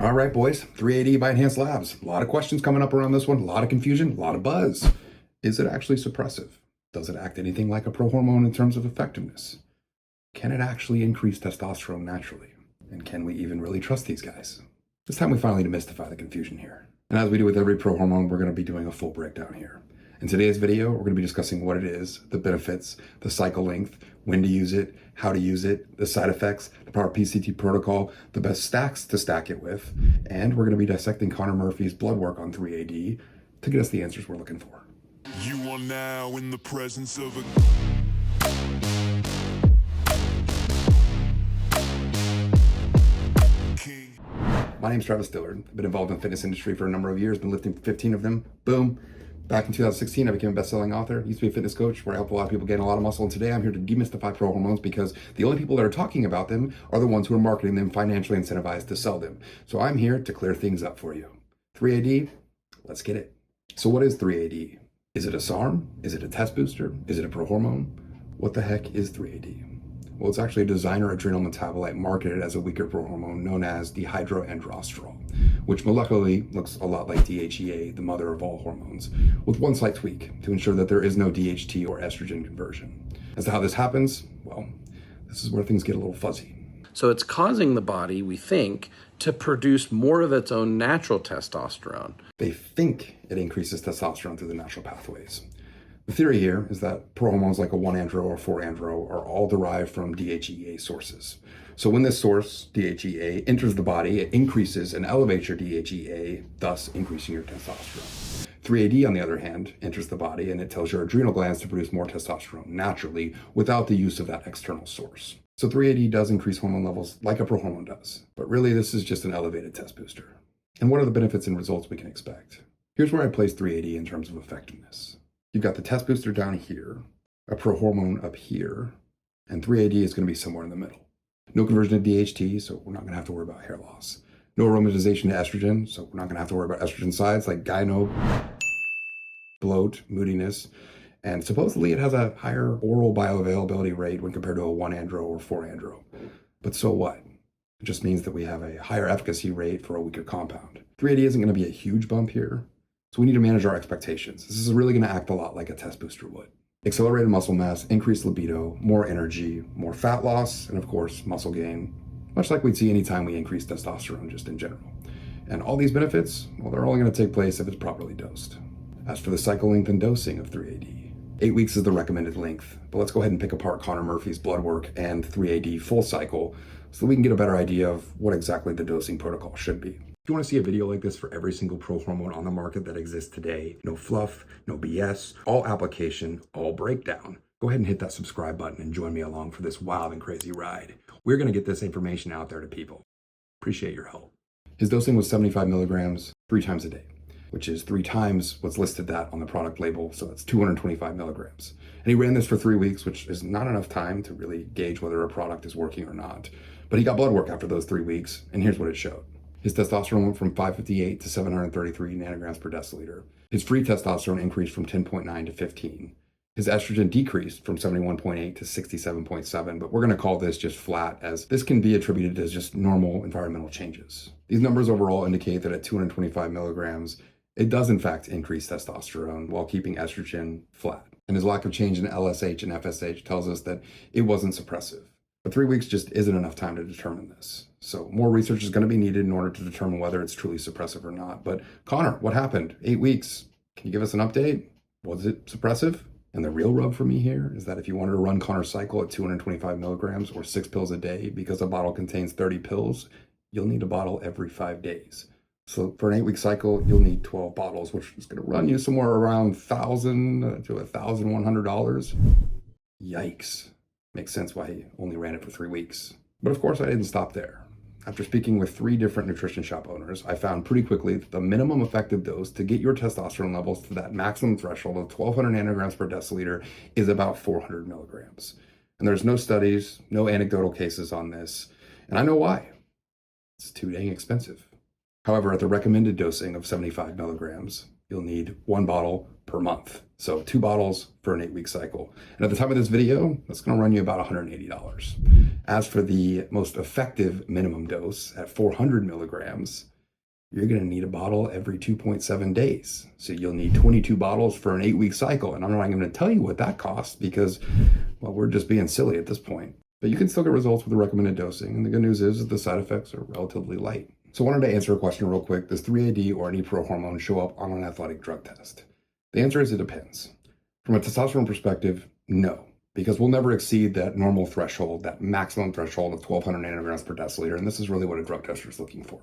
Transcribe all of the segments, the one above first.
All right, boys, 3AD by Enhanced Labs. A lot of questions coming up around this one, a lot of confusion, a lot of buzz. Is it actually suppressive? Does it act anything like a prohormone in terms of effectiveness? Can it actually increase testosterone naturally? And can we even really trust these guys? It's time we finally demystify the confusion here. And as we do with every prohormone, we're going to be doing a full breakdown here. In today's video, we're going to be discussing what it is, the benefits, the cycle length, when to use it, how to use it, the side effects, the proper PCT protocol, the best stacks to stack it with, and we're going to be dissecting Connor Murphy's blood work on 3AD to get us the answers we're looking for. You are now in the presence of a king. My name's Travis Dillard. I've been involved in the fitness industry for a number of years, been lifting 15 of them. Boom. Back in 2016, I became a best-selling author. Used to be a fitness coach where I help a lot of people gain a lot of muscle. And today I'm here to demystify prohormones because the only people that are talking about them are the ones who are marketing them, financially incentivized to sell them. So I'm here to clear things up for you. 3AD, let's get it. So what is 3AD? Is it a SARM? Is it a test booster? Is it a prohormone? What the heck is 3AD? Well, it's actually a designer adrenal metabolite marketed as a weaker prohormone known as dehydroandrosterol, which molecularly looks a lot like DHEA, the mother of all hormones, with one slight tweak to ensure that there is no DHT or estrogen conversion. As to how this happens, well, this is where things get a little fuzzy. So it's causing the body, we think, to produce more of its own natural testosterone. They think it increases testosterone through the natural pathways. The theory here is that prohormones like a 1-andro or 4-andro are all derived from DHEA sources. So when this source, DHEA, enters the body, it increases and elevates your DHEA, thus increasing your testosterone. 3AD, on the other hand, enters the body and it tells your adrenal glands to produce more testosterone naturally without the use of that external source. So 3AD does increase hormone levels like a prohormone does, but really this is just an elevated test booster. And what are the benefits and results we can expect? Here's where I place 3AD in terms of effectiveness. You've got the test booster down here, a prohormone up here, and 3AD is going to be somewhere in the middle. No conversion to DHT, so we're not going to have to worry about hair loss. No aromatization to estrogen, so we're not going to have to worry about estrogen sides like gyno, bloat, moodiness, and supposedly it has a higher oral bioavailability rate when compared to a 1-andro or 4-andro. But so what? It just means that we have a higher efficacy rate for a weaker compound. 3AD isn't going to be a huge bump here, so we need to manage our expectations. This is really going to act a lot like a test booster would. Accelerated muscle mass, increased libido, more energy, more fat loss, and of course, muscle gain, much like we'd see anytime we increase testosterone just in general. And all these benefits, well, they're only going to take place if it's properly dosed. As for the cycle length and dosing of 3AD, 8 weeks is the recommended length, but let's go ahead and pick apart Connor Murphy's blood work and 3AD full cycle so that we can get a better idea of what exactly the dosing protocol should be. If you want to see a video like this for every single prohormone on the market that exists today, no fluff, no BS, all application, all breakdown, go ahead and hit that subscribe button and join me along for this wild and crazy ride. We're going to get this information out there to people. Appreciate your help. His dosing was 75 milligrams 3 times a day, which is 3 times what's listed that on the product label, so that's 225 milligrams. And he ran this for 3 weeks, which is not enough time to really gauge whether a product is working or not. But he got blood work after those 3 weeks, and here's what it showed. His testosterone went from 558 to 733 nanograms per deciliter. His free testosterone increased from 10.9 to 15. His estrogen decreased from 71.8 to 67.7, but we're going to call this just flat, as this can be attributed as just normal environmental changes. These numbers overall indicate that at 225 milligrams, it does in fact increase testosterone while keeping estrogen flat. And his lack of change in LSH and FSH tells us that it wasn't suppressive. But 3 weeks just isn't enough time to determine this. So more research is going to be needed in order to determine whether it's truly suppressive or not. But Connor, what happened? 8 weeks. Can you give us an update? Was it suppressive? And the real rub for me here is that if you wanted to run Connor's cycle at 225 milligrams or 6 pills a day, because a bottle contains 30 pills, you'll need a bottle every 5 days. So for an 8-week cycle, you'll need 12 bottles, which is going to run you somewhere around $1,000 to $1,100. Yikes. Makes sense why he only ran it for 3 weeks. But of course, I didn't stop there. After speaking with 3 different nutrition shop owners, I found pretty quickly that the minimum effective dose to get your testosterone levels to that maximum threshold of 1,200 nanograms per deciliter is about 400 milligrams. And there's no studies, no anecdotal cases on this. And I know why. It's too dang expensive. However, at the recommended dosing of 75 milligrams, you'll need 1 bottle per month. So 2 bottles for an 8-week cycle. And at the time of this video, that's going to run you about $180. As for the most effective minimum dose at 400 milligrams, you're going to need a bottle every 2.7 days. So you'll need 22 bottles for an 8-week cycle. And I'm not even going to tell you what that costs because, well, we're just being silly at this point. But you can still get results with the recommended dosing. And the good news is that the side effects are relatively light. So I wanted to answer a question real quick. Does 3-AD or any prohormone show up on an athletic drug test? The answer is it depends. From a testosterone perspective, no. Because we'll never exceed that normal threshold, that maximum threshold of 1,200 nanograms per deciliter, and this is really what a drug tester is looking for.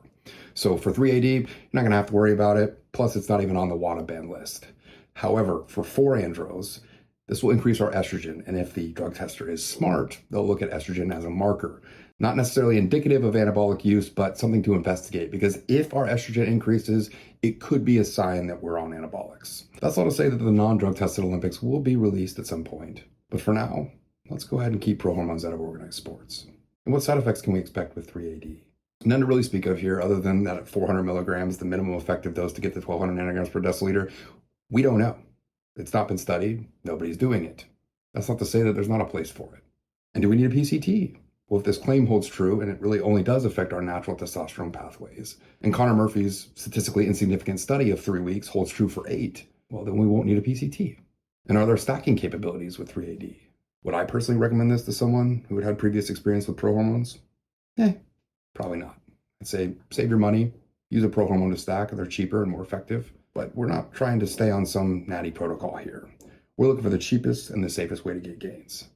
So for 3-AD, you're not going to have to worry about it, plus it's not even on the WADA ban list. However, for 4-andros, this will increase our estrogen, and if the drug tester is smart, they'll look at estrogen as a marker. Not necessarily indicative of anabolic use, but something to investigate, because if our estrogen increases, it could be a sign that we're on anabolics. That's all to say that the non-drug tested Olympics will be released at some point. But for now, let's go ahead and keep prohormones out of organized sports. And what side effects can we expect with 3-AD? None to really speak of here, other than that at 400 milligrams, the minimum effective dose to get to 1,200 nanograms per deciliter, we don't know. It's not been studied. Nobody's doing it. That's not to say that there's not a place for it. And do we need a PCT? Well, if this claim holds true, and it really only does affect our natural testosterone pathways, and Connor Murphy's statistically insignificant study of 3 weeks holds true for 8, well, then we won't need a PCT. And are there stacking capabilities with 3-AD? Would I personally recommend this to someone who had had previous experience with prohormones? Probably not. I'd say save your money, use a prohormone to stack, they're cheaper and more effective. But we're not trying to stay on some natty protocol here. We're looking for the cheapest and the safest way to get gains.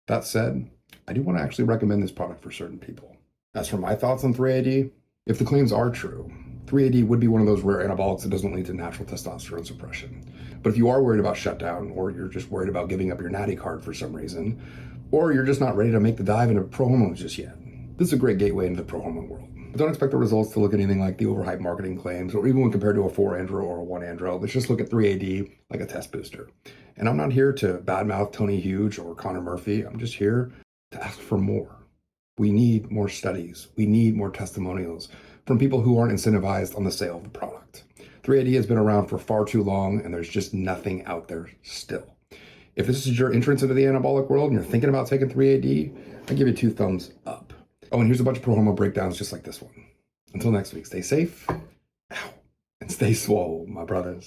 That said, I do want to actually recommend this product for certain people. As for my thoughts on 3-AD, if the claims are true, 3-AD would be one of those rare anabolics that doesn't lead to natural testosterone suppression. But if you are worried about shutdown, or you're just worried about giving up your natty card for some reason, or you're just not ready to make the dive into prohormones just yet, this is a great gateway into the prohormone world. But don't expect the results to look anything like the overhyped marketing claims, or even when compared to a 4-andro or a 1-andro. Let's just look at 3-AD like a test booster. And I'm not here to badmouth Tony Huge or Connor Murphy. I'm just here to ask for more. We need more studies. We need more testimonials from people who aren't incentivized on the sale of the product. 3-AD has been around for far too long, and there's just nothing out there still. If this is your entrance into the anabolic world and you're thinking about taking 3-AD, I give you 2 thumbs up. Oh, and here's a bunch of Prohormone breakdowns just like this one. Until next week, stay safe, and stay swole, my brothers.